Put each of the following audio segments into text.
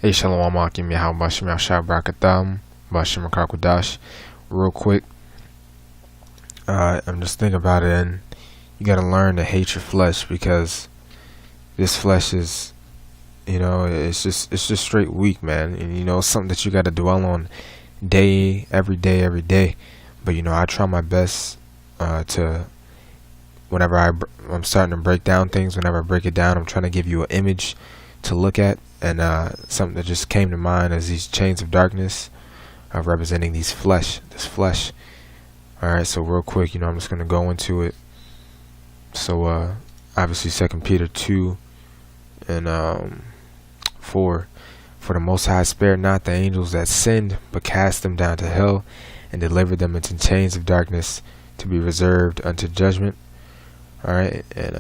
Hey, Shalom Akim Yahal Bashim Yashab Brakatham Bashim Kakwadash. Real quick, I'm just thinking about it, and you gotta learn to hate your flesh, because this flesh is, it's just straight weak, man. And it's something that you gotta dwell on every day. But I try my best to, whenever I'm starting to break down things, whenever I break it down, I'm trying to give you an image to look at. And something that just came to mind is these chains of darkness representing this flesh. Alright, so real quick, I'm just going to go into it. So obviously 2 Peter 2 and 4. For the Most High spared not the angels that sinned, but cast them down to hell, and delivered them into chains of darkness, to be reserved unto judgment. Alright, and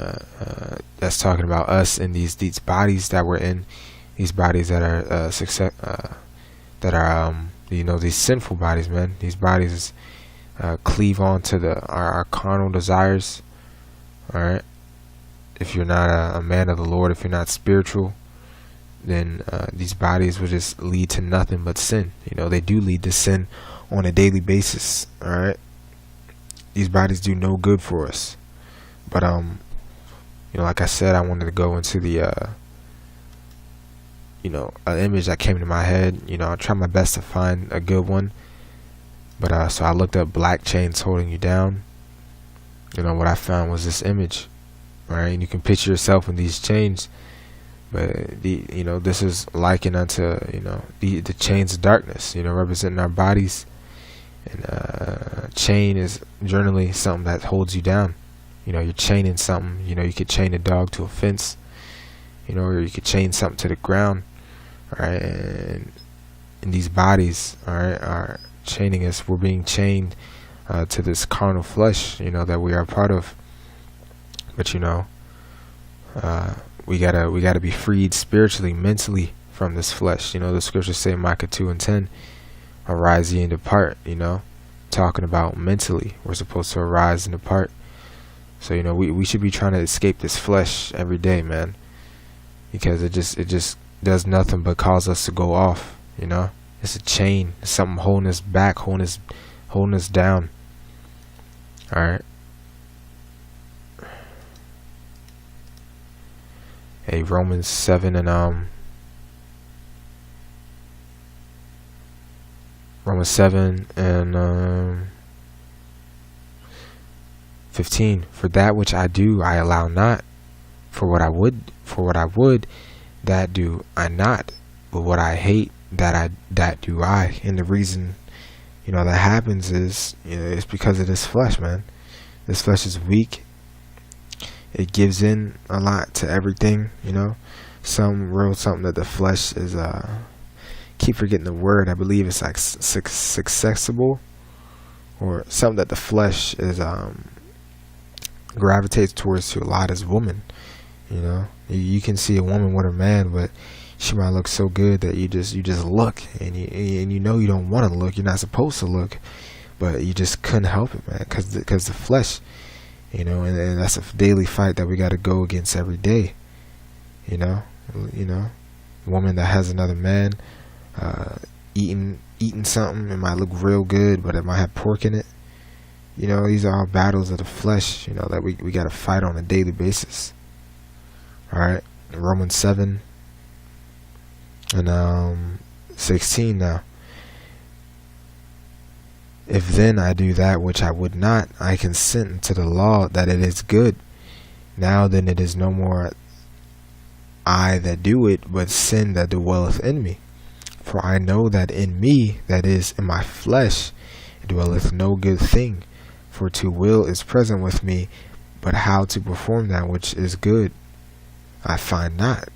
that's talking about us in these bodies that we're in. These bodies that are these sinful bodies, man. These bodies cleave on to our carnal desires. All right. If you're not a man of the Lord, if you're not spiritual, then these bodies will just lead to nothing but sin. They do lead to sin on a daily basis. All right. These bodies do no good for us. But like I said, I wanted to go into the an image that came to my head. I try my best to find a good one, but so I looked up black chains holding you down. What I found was this image, right? And you can picture yourself in these chains, but this is likened unto the chains of darkness, representing our bodies. And chain is generally something that holds you down. You're chaining something. You could chain a dog to a fence, or you could chain something to the ground. All right, and these bodies, all right, are chaining us. We're being chained to this carnal flesh, that we are a part of. But we gotta be freed spiritually, mentally from this flesh. The scriptures say, Micah 2:10, arise ye and depart. Talking about mentally, we're supposed to arise and depart. So we should be trying to escape this flesh every day, man, because it just does nothing but cause us to go off. It's a chain. It's something holding us back, holding us down. All right. Hey, Romans 7 and Romans 7 and 15. For that which I do, I allow not. For what I would, that do I not. But what I hate, that do I. And the reason, that happens is, it's because of this flesh, man. This flesh is weak. It gives in a lot to everything, something that the flesh is, keep forgetting the word. I believe it's like successible, or something that the flesh is, gravitates towards to a lot as woman. You can see a woman with a man, but she might look so good that you just look, and you don't want to look. You're not supposed to look, but you just couldn't help it, man, because the flesh, and that's a daily fight that we got to go against every day. Woman that has another man eating something, it might look real good, but it might have pork in it. These are all battles of the flesh, that we got to fight on a daily basis. All right, Romans 7 and 16 now. If then I do that which I would not, I consent to the law that it is good. Now then it is no more I that do it, but sin that dwelleth in me. For I know that in me, that is, in my flesh, dwelleth no good thing. For to will is present with me, but how to perform that which is good, I find not.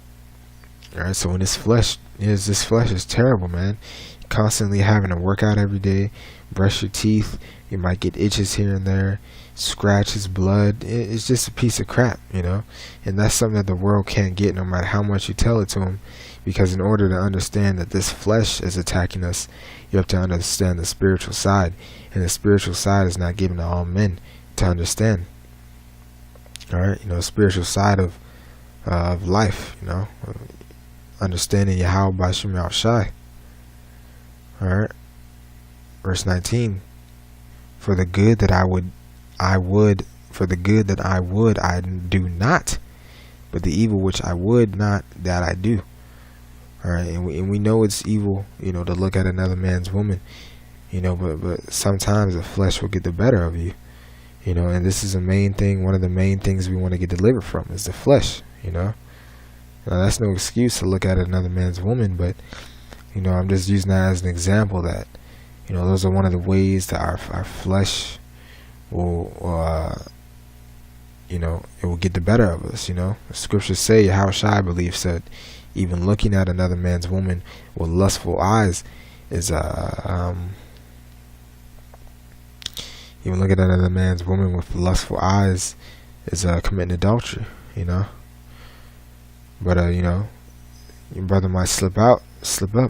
Alright, so when this flesh is terrible, man. You're constantly having to work out every day, brush your teeth, you might get itches here and there, scratches, blood. It's just a piece of crap, and that's something that the world can't get, no matter how much you tell it to them. Because in order to understand that this flesh is attacking us, you have to understand the spiritual side, and the spiritual side is not given to all men to understand. All right, spiritual side of life, understanding Yahweh Bashim Shai. Alright. Verse 19. For the good that I do not, but the evil which I would not, that I do. Alright, and we know it's evil, to look at another man's woman, but sometimes the flesh will get the better of you, and this is a main thing. One of the main things we want to get delivered from is the flesh, Now that's no excuse to look at another man's woman, but, I'm just using that as an example that, those are one of the ways that our flesh will, it will get the better of us, The scriptures say, how Shai believe said, even looking at another man's woman with lustful eyes is even looking at another man's woman with lustful eyes is committing adultery, But your brother might slip up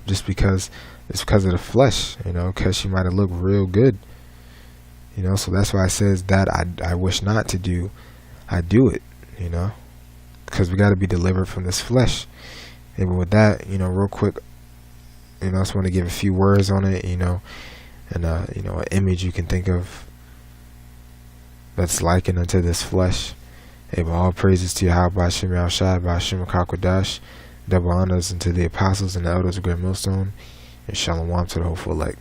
just because it's because of the flesh, because she might have looked real good, So that's why it says that I wish not to do, I do it, because we got to be delivered from this flesh. And with that, real quick, I just want to give a few words on it, and an image you can think of that's likened unto this flesh. But all praises to Yahweh Bashim Yahushai, Bashim Kakwadash, double honors unto the apostles and the elders of Great Millstone, and shalom to the hopeful elect.